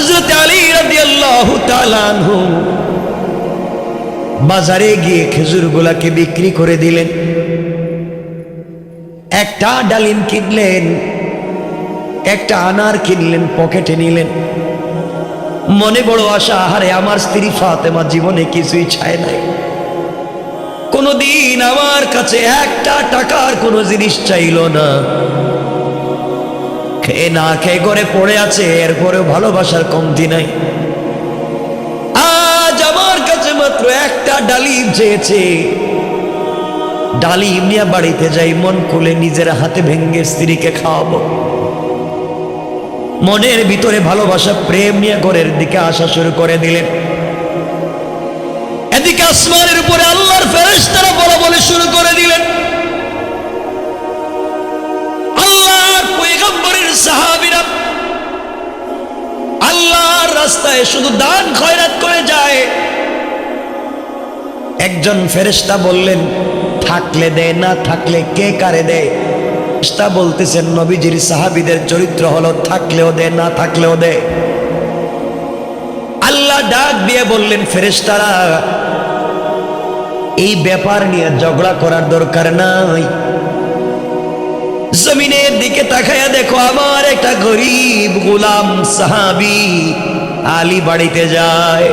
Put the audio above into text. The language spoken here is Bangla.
হযরত আলী রাদিয়াল্লাহু তাআলা আনহু বাজারে গিয়ে খেজুরগুলাকে বিক্রি করে দিলেন। একটা ডালিম কিনলেন, একটা আনার কিনলেন, পকেটে নিলেন। মনে বড় আশা, আহারে আমার স্ত্রী ফাতেমা জীবনে কিছুই চায় নাই, কোনদিন আমার কাছে একটা টাকার কোনো জিনিস চাইল না, খেয়ে না খেয়ে করে পড়ে আছে, এরপরেও ভালোবাসার কমতি নাই। আজ আমার কাছে মাত্র একটা ডালিম চেয়েছে, ডালিম নিয়ে বাড়িতে যাই, মন খুলে নিজের হাতে ভেঙ্গে স্ত্রীকে খাওয়াবো। মনের ভিতরে ভালোবাসা প্রেম নিয়ে ঘরের দিকে আসা শুরু করে দিলেন। এদিকে আসমানের উপরে আল্লাহর ফেরেশতারা বলা বলে শুরু করে দিলেন। আল্লাহর পয়গম্বরের সাহাবীরা আল্লাহর রাস্তায় শুধু দান খয়রাত করে যায়। একজন ফেরেশতা বললেন, থাকলে দেয়, না থাকলে কে কারে দেয়? ফেরেশতা বলতেছেন, নবীজির সাহাবীদের চরিত্র হলো থাকলেও দেয়, না থাকলেও দেয়। আল্লাহ ডাক দিয়ে বললেন, ফেরেশতারা এই ব্যাপার নিয়ে ঝগড়া করার দরকার নাই, জমিনের দিকে তাকায়া দেখো, আমার একটা গরিব গোলাম সাহাবী আলী বাড়িতে যায়,